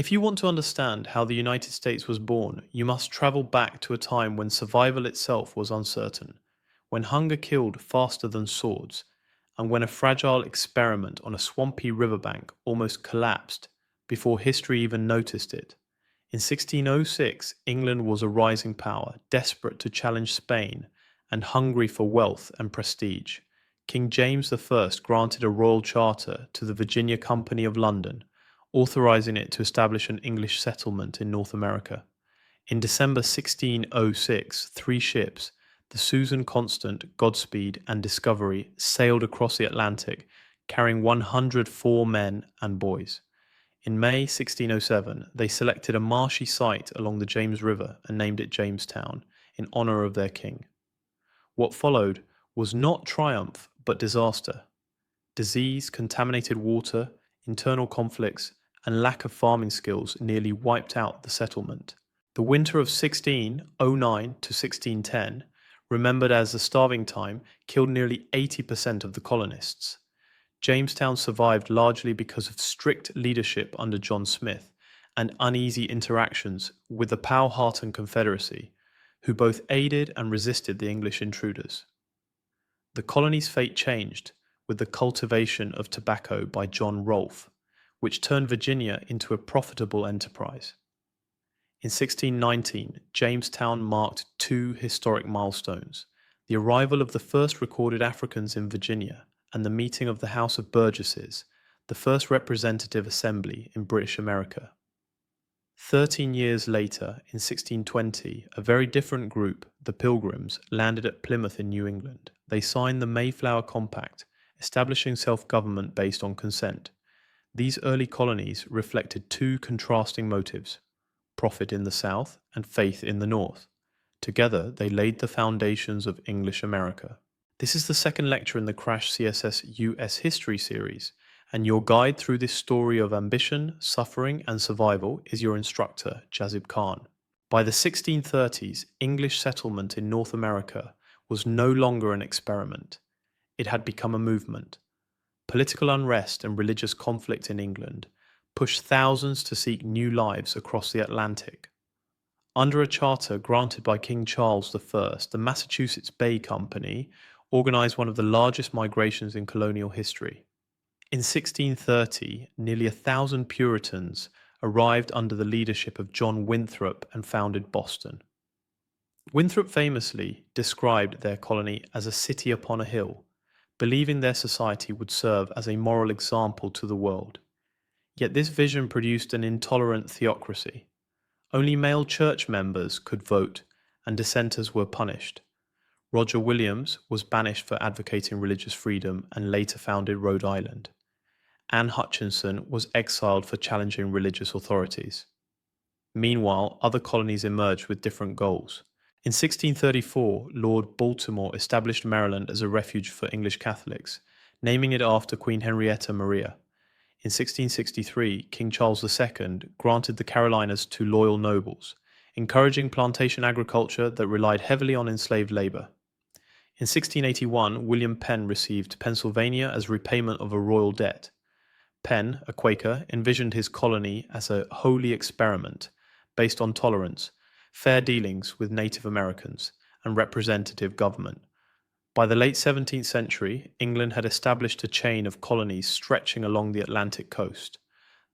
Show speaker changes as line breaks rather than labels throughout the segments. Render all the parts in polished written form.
If you want to understand how the United States was born, you must travel back to a time when survival itself was uncertain, when hunger killed faster than swords, and when a fragile experiment on a swampy riverbank almost collapsed before history even noticed it. In 1606, England was a rising power, desperate to challenge Spain and hungry for wealth and prestige. King James I granted a royal charter to the Virginia Company of London, authorizing it to establish an English settlement in North America. In December 1606, three ships, the Susan Constant, Godspeed, and Discovery, sailed across the Atlantic, carrying 104 men and boys. In May 1607, they selected a marshy site along the James River and named it Jamestown, in honor of their king. What followed was not triumph, but disaster. Disease, contaminated water, internal conflicts, and lack of farming skills nearly wiped out the settlement. The winter of 1609 to 1610, remembered as the starving time, killed nearly 80% of the colonists. Jamestown survived largely because of strict leadership under John Smith and uneasy interactions with the Powhatan Confederacy, who both aided and resisted the English intruders. The colony's fate changed with the cultivation of tobacco by John Rolfe, which turned Virginia into a profitable enterprise. In 1619, Jamestown marked two historic milestones: the arrival of the first recorded Africans in Virginia and the meeting of the House of Burgesses, the first representative assembly in British America. 13 years later, in 1620, a very different group, the Pilgrims, landed at Plymouth in New England. They signed the Mayflower Compact, establishing self-government based on consent. These early colonies reflected two contrasting motives: profit in the South and faith in the North. Together, they laid the foundations of English America. This is the second lecture in the Crash CSS US History series, and your guide through this story of ambition, suffering, and survival is your instructor, Jazib Khan. By the 1630s, English settlement in North America was no longer an experiment. It had become a movement. Political unrest and religious conflict in England pushed thousands to seek new lives across the Atlantic. Under a charter granted by King Charles I, the Massachusetts Bay Company organized one of the largest migrations in colonial history. In 1630, nearly 1,000 Puritans arrived under the leadership of John Winthrop and founded Boston. Winthrop famously described their colony as a city upon a hill, believing their society would serve as a moral example to the world. Yet this vision produced an intolerant theocracy. Only male church members could vote, and dissenters were punished. Roger Williams was banished for advocating religious freedom and later founded Rhode Island. Anne Hutchinson was exiled for challenging religious authorities. Meanwhile, other colonies emerged with different goals. In 1634, Lord Baltimore established Maryland as a refuge for English Catholics, naming it after Queen Henrietta Maria. In 1663, King Charles II granted the Carolinas to loyal nobles, encouraging plantation agriculture that relied heavily on enslaved labor. In 1681, William Penn received Pennsylvania as repayment of a royal debt. Penn, a Quaker, envisioned his colony as a holy experiment based on tolerance, fair dealings with Native Americans, and representative government. By the late 17th century, England had established a chain of colonies stretching along the Atlantic coast.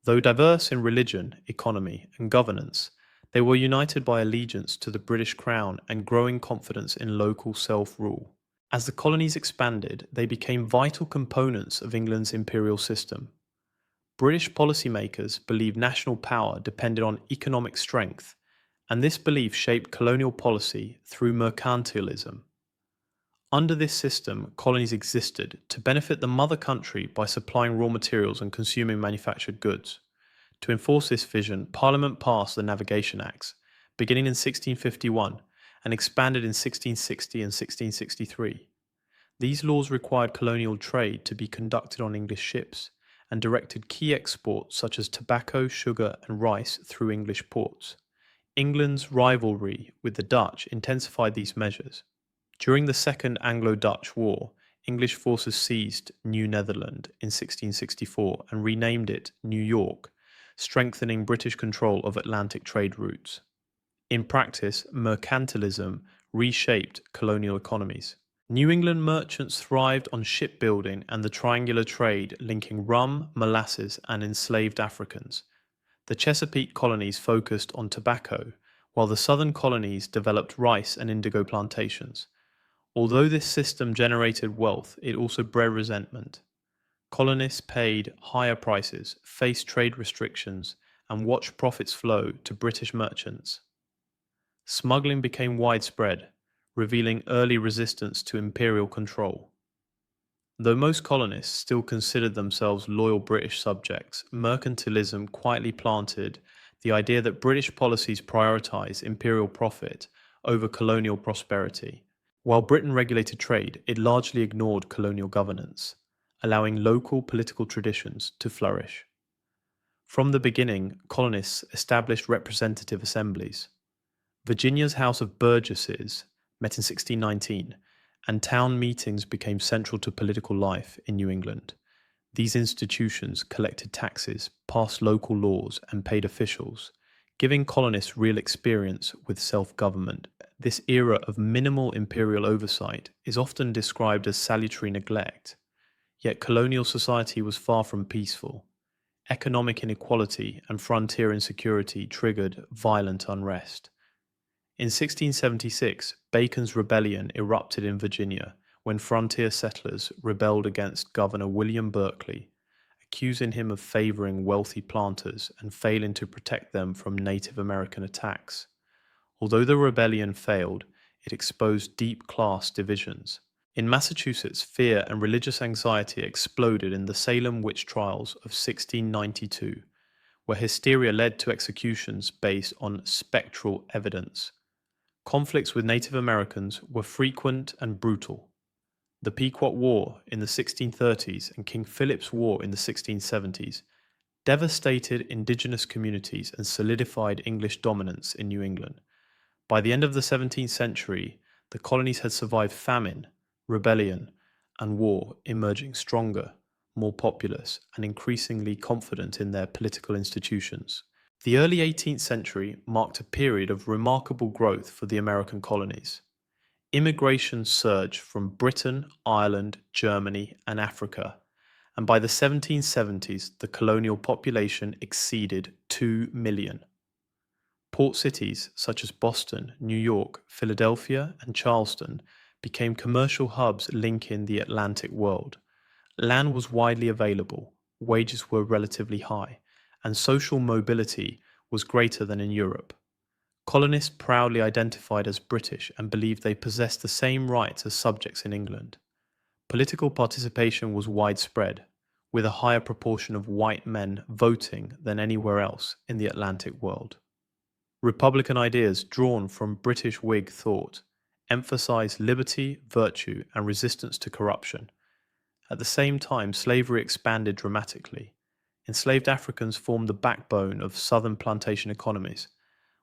Though diverse in religion, economy, and governance, they were united by allegiance to the British Crown and growing confidence in local self-rule. As the colonies expanded, they became vital components of England's imperial system. British policymakers believed national power depended on economic strength, and this belief shaped colonial policy through mercantilism. Under this system, colonies existed to benefit the mother country by supplying raw materials and consuming manufactured goods. To enforce this vision, Parliament passed the Navigation Acts, beginning in 1651 and expanded in 1660 and 1663. These laws required colonial trade to be conducted on English ships and directed key exports such as tobacco, sugar, and rice through English ports. England's rivalry with the Dutch intensified these measures. During the Second Anglo-Dutch War, English forces seized New Netherland in 1664 and renamed it New York, strengthening British control of Atlantic trade routes. In practice, mercantilism reshaped colonial economies. New England merchants thrived on shipbuilding and the triangular trade linking rum, molasses, and enslaved Africans. The Chesapeake colonies focused on tobacco, while the southern colonies developed rice and indigo plantations. Although this system generated wealth, it also bred resentment. Colonists paid higher prices, faced trade restrictions, and watched profits flow to British merchants. Smuggling became widespread, revealing early resistance to imperial control. Though most colonists still considered themselves loyal British subjects, mercantilism quietly planted the idea that British policies prioritize imperial profit over colonial prosperity. While Britain regulated trade, it largely ignored colonial governance, allowing local political traditions to flourish. From the beginning, colonists established representative assemblies. Virginia's House of Burgesses met in 1619, and town meetings became central to political life in New England. These institutions collected taxes, passed local laws, and paid officials, giving colonists real experience with self-government. This era of minimal imperial oversight is often described as salutary neglect, yet colonial society was far from peaceful. Economic inequality and frontier insecurity triggered violent unrest. In 1676, Bacon's Rebellion erupted in Virginia when frontier settlers rebelled against Governor William Berkeley, accusing him of favoring wealthy planters and failing to protect them from Native American attacks. Although the rebellion failed, it exposed deep class divisions. In Massachusetts, fear and religious anxiety exploded in the Salem witch trials of 1692, where hysteria led to executions based on spectral evidence. Conflicts with Native Americans were frequent and brutal. The Pequot War in the 1630s and King Philip's War in the 1670s devastated indigenous communities and solidified English dominance in New England. By the end of the 17th century, the colonies had survived famine, rebellion, and war, emerging stronger, more populous, and increasingly confident in their political institutions. The early 18th century marked a period of remarkable growth for the American colonies. Immigration surged from Britain, Ireland, Germany, and Africa, and by the 1770s, the colonial population exceeded 2 million. Port cities such as Boston, New York, Philadelphia, and Charleston became commercial hubs linking the Atlantic world. Land was widely available, wages were relatively high, and social mobility was greater than in Europe. Colonists proudly identified as British and believed they possessed the same rights as subjects in England. Political participation was widespread, with a higher proportion of white men voting than anywhere else in the Atlantic world. Republican ideas drawn from British Whig thought emphasized liberty, virtue, and resistance to corruption. At the same time, slavery expanded dramatically. Enslaved Africans formed the backbone of southern plantation economies,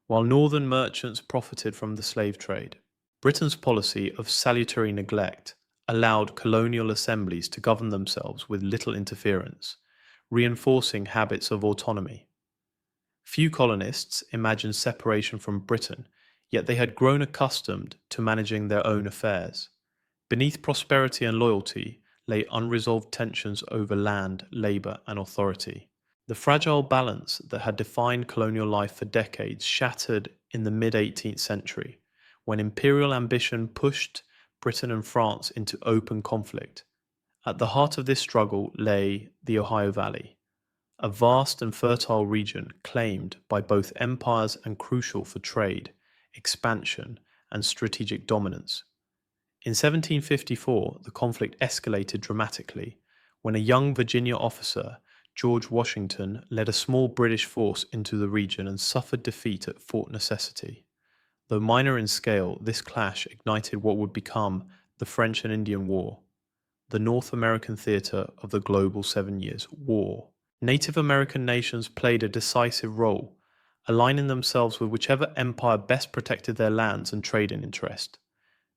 while northern merchants profited from the slave trade. Britain's policy of salutary neglect allowed colonial assemblies to govern themselves with little interference, reinforcing habits of autonomy. Few colonists imagined separation from Britain, yet they had grown accustomed to managing their own affairs. Beneath prosperity and loyalty lay unresolved tensions over land, labor, and authority. The fragile balance that had defined colonial life for decades shattered in the mid-18th century, when imperial ambition pushed Britain and France into open conflict. At the heart of this struggle lay the Ohio Valley, a vast and fertile region claimed by both empires and crucial for trade, expansion, and strategic dominance. In 1754, the conflict escalated dramatically when a young Virginia officer, George Washington, led a small British force into the region and suffered defeat at Fort Necessity. Though minor in scale, this clash ignited what would become the French and Indian War, the North American theater of the global 7 Years' War. Native American nations played a decisive role, aligning themselves with whichever empire best protected their lands and trading interest.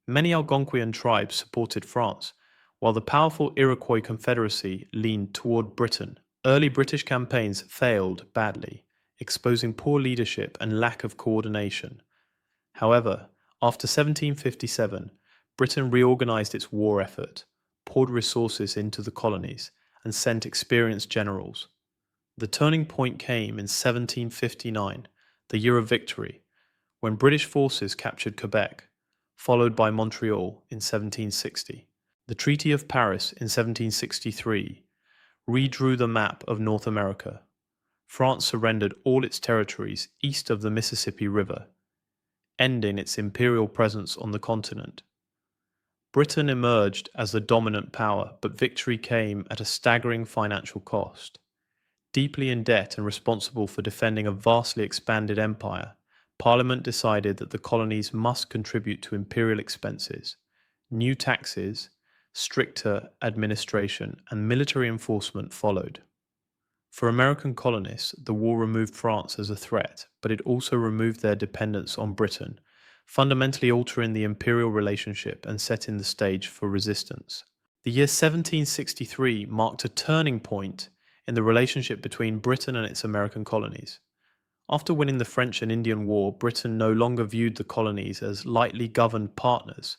Many Algonquian tribes supported France, while the powerful Iroquois Confederacy leaned toward Britain, Early British campaigns failed badly, exposing poor leadership and lack of coordination. However, after 1757, Britain reorganized its war effort, poured resources into the colonies, and sent experienced generals. The turning point came in 1759, the year of victory, when British forces captured Quebec, followed by Montreal in 1760. The Treaty of Paris in 1763 redrew the map of North America. France surrendered all its territories east of the Mississippi River, ending its imperial presence on the continent. Britain emerged as the dominant power, but victory came at a staggering financial cost. Deeply in debt and responsible for defending a vastly expanded empire, Parliament decided that the colonies must contribute to imperial expenses. New taxes, stricter administration, and military enforcement followed. For American colonists, the war removed France as a threat, but it also removed their dependence on Britain, fundamentally altering the imperial relationship and setting the stage for resistance. The year 1763 marked a turning point in the relationship between Britain and its American colonies. After winning the French and Indian War, Britain no longer viewed the colonies as lightly governed partners,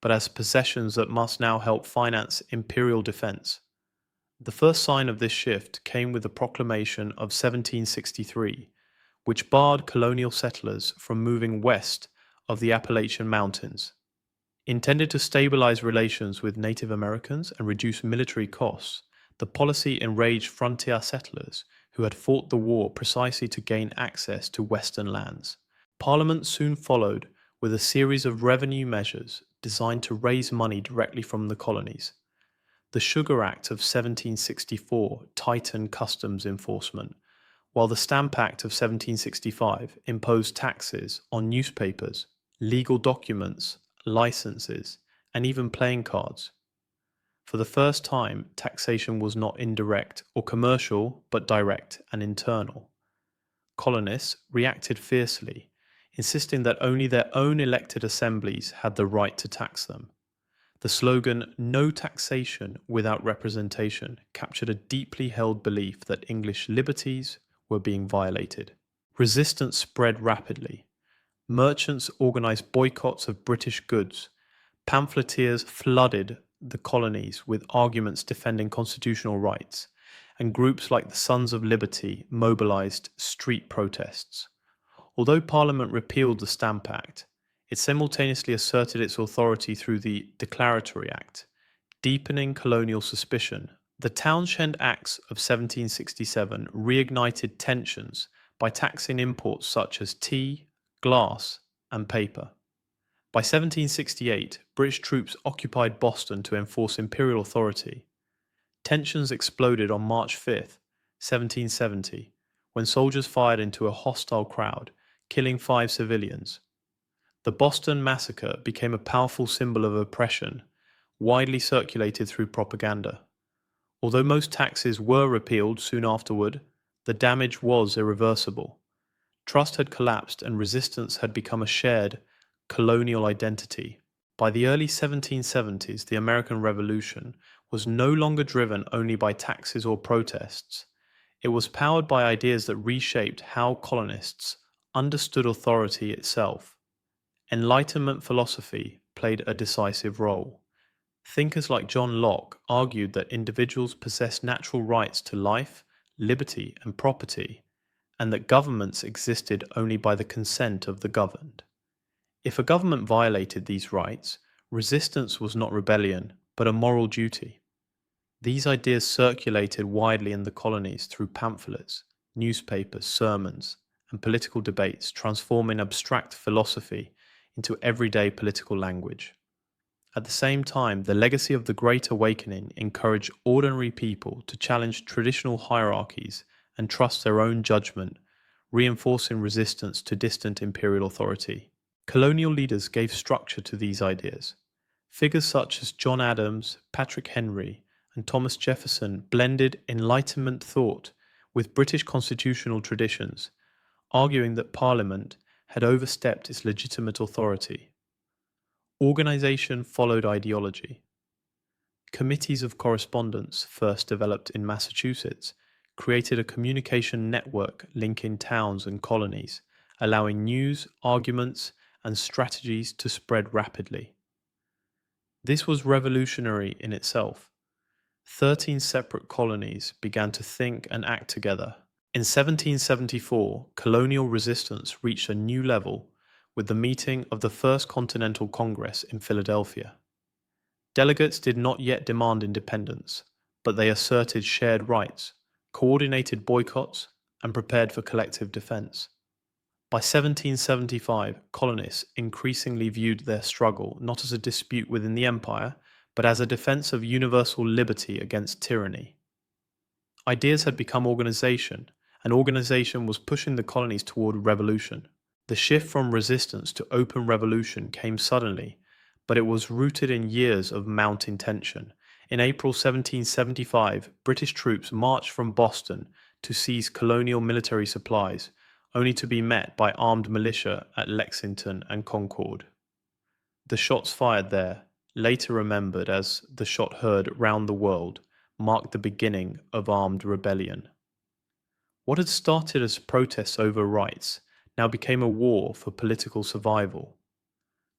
but as possessions that must now help finance imperial defense. The first sign of this shift came with the Proclamation of 1763, which barred colonial settlers from moving west of the Appalachian Mountains. Intended to stabilize relations with Native Americans and reduce military costs, the policy enraged frontier settlers who had fought the war precisely to gain access to Western lands. Parliament soon followed with a series of revenue measures designed to raise money directly from the colonies. The Sugar Act of 1764 tightened customs enforcement, while the Stamp Act of 1765 imposed taxes on newspapers, legal documents, licenses, and even playing cards. For the first time, taxation was not indirect or commercial, but direct and internal. Colonists reacted fiercely, insisting that only their own elected assemblies had the right to tax them. The slogan, "No taxation without representation," captured a deeply held belief that English liberties were being violated. Resistance spread rapidly. Merchants organized boycotts of British goods. Pamphleteers flooded the colonies with arguments defending constitutional rights, and groups like the Sons of Liberty mobilized street protests. Although Parliament repealed the Stamp Act, it simultaneously asserted its authority through the Declaratory Act, deepening colonial suspicion. The Townshend Acts of 1767 reignited tensions by taxing imports such as tea, glass, and paper. By 1768, British troops occupied Boston to enforce imperial authority. Tensions exploded on March 5, 1770, when soldiers fired into a hostile crowd, killing 5 civilians. The Boston Massacre became a powerful symbol of oppression, widely circulated through propaganda. Although most taxes were repealed soon afterward, the damage was irreversible. Trust had collapsed and resistance had become a shared colonial identity. By the early 1770s, the American Revolution was no longer driven only by taxes or protests. It was powered by ideas that reshaped how colonists understood authority itself. Enlightenment philosophy played a decisive role. Thinkers like John Locke argued that individuals possess natural rights to life, liberty, and property, and that governments existed only by the consent of the governed. If a government violated these rights, resistance was not rebellion, but a moral duty. These ideas circulated widely in the colonies through pamphlets, newspapers, sermons, and political debates, transforming abstract philosophy into everyday political language. At the same time, the legacy of the Great Awakening encouraged ordinary people to challenge traditional hierarchies and trust their own judgment, reinforcing resistance to distant imperial authority. Colonial leaders gave structure to these ideas. Figures such as John Adams, Patrick Henry, and Thomas Jefferson blended Enlightenment thought with British constitutional traditions, arguing that Parliament had overstepped its legitimate authority. Organization followed ideology. Committees of correspondence, first developed in Massachusetts, created a communication network linking towns and colonies, allowing news, arguments, and strategies to spread rapidly. This was revolutionary in itself. 13 separate colonies began to think and act together. In 1774, colonial resistance reached a new level with the meeting of the First Continental Congress in Philadelphia. Delegates did not yet demand independence, but they asserted shared rights, coordinated boycotts, and prepared for collective defense. By 1775, colonists increasingly viewed their struggle not as a dispute within the empire, but as a defense of universal liberty against tyranny. Ideas had become organization, and organization was pushing the colonies toward revolution. The shift from resistance to open revolution came suddenly, but it was rooted in years of mounting tension. In April 1775, British troops marched from Boston to seize colonial military supplies, only to be met by armed militia at Lexington and Concord. The shots fired there, later remembered as the shot heard round the world, marked the beginning of armed rebellion. What had started as protests over rights now became a war for political survival.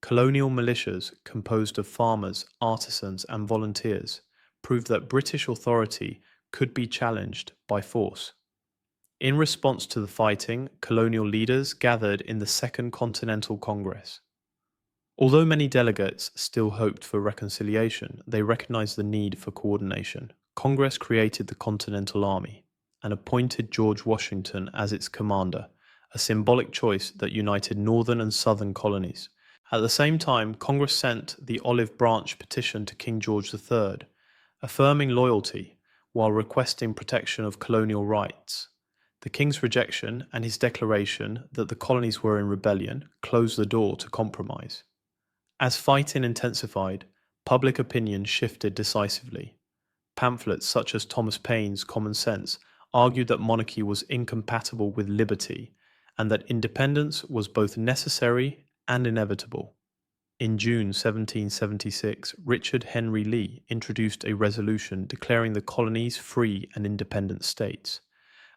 Colonial militias, composed of farmers, artisans, and volunteers, proved that British authority could be challenged by force. In response to the fighting, colonial leaders gathered in the Second Continental Congress. Although many delegates still hoped for reconciliation, they recognized the need for coordination. Congress created the Continental Army and appointed George Washington as its commander, a symbolic choice that united northern and southern colonies. At the same time, Congress sent the Olive Branch Petition to King George III, affirming loyalty while requesting protection of colonial rights. The king's rejection and his declaration that the colonies were in rebellion closed the door to compromise. As fighting intensified, public opinion shifted decisively. Pamphlets such as Thomas Paine's Common Sense argued that monarchy was incompatible with liberty and that independence was both necessary and inevitable. In June 1776, Richard Henry Lee introduced a resolution declaring the colonies free and independent states.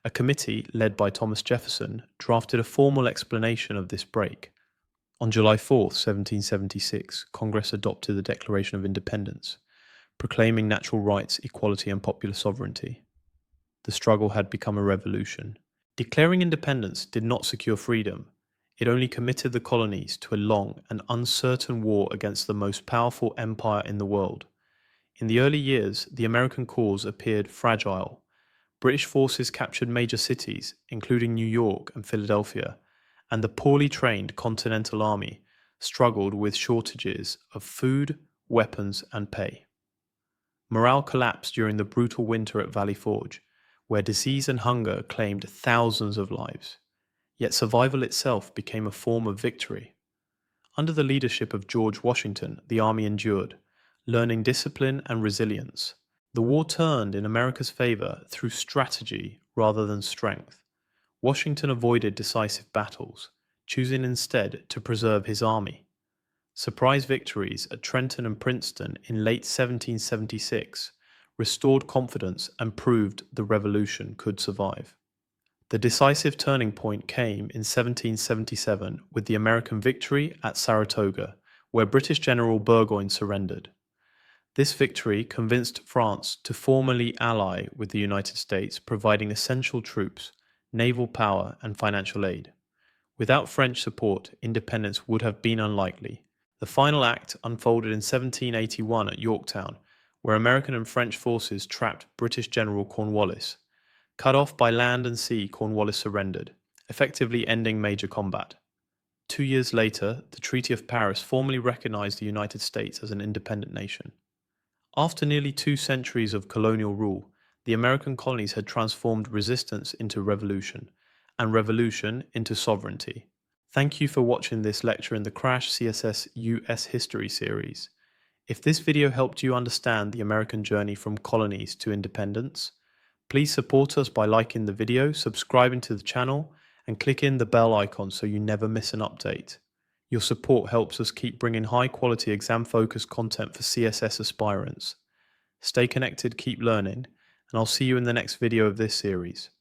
A committee, led by Thomas Jefferson, drafted a formal explanation of this break. On July 4, 1776, Congress adopted the Declaration of Independence, proclaiming natural rights, equality, and popular sovereignty. The struggle had become a revolution. Declaring independence did not secure freedom. It only committed the colonies to a long and uncertain war against the most powerful empire in the world. In the early years, the American cause appeared fragile. British forces captured major cities, including New York and Philadelphia, and the poorly trained Continental Army struggled with shortages of food, weapons, and pay. Morale collapsed during the brutal winter at Valley Forge, where disease and hunger claimed thousands of lives. Yet survival itself became a form of victory. Under the leadership of George Washington, the army endured, learning discipline and resilience. The war turned in America's favor through strategy rather than strength. Washington avoided decisive battles, choosing instead to preserve his army. Surprise victories at Trenton and Princeton in late 1776 restored confidence and proved the revolution could survive. The decisive turning point came in 1777 with the American victory at Saratoga, where British General Burgoyne surrendered. This victory convinced France to formally ally with the United States, providing essential troops, naval power, and financial aid. Without French support, independence would have been unlikely. The final act unfolded in 1781 at Yorktown, where American and French forces trapped British General Cornwallis. Cut off by land and sea, Cornwallis surrendered, effectively ending major combat. 2 years later, the Treaty of Paris formally recognized the United States as an independent nation. After nearly 2 centuries of colonial rule, the American colonies had transformed resistance into revolution, and revolution into sovereignty. Thank you for watching this lecture in the Crash CSS US History series. If this video helped you understand the American journey from colonies to independence, please support us by liking the video, subscribing to the channel, and clicking the bell icon so you never miss an update. Your support helps us keep bringing high-quality exam-focused content for CSS aspirants. Stay connected, keep learning, and I'll see you in the next video of this series.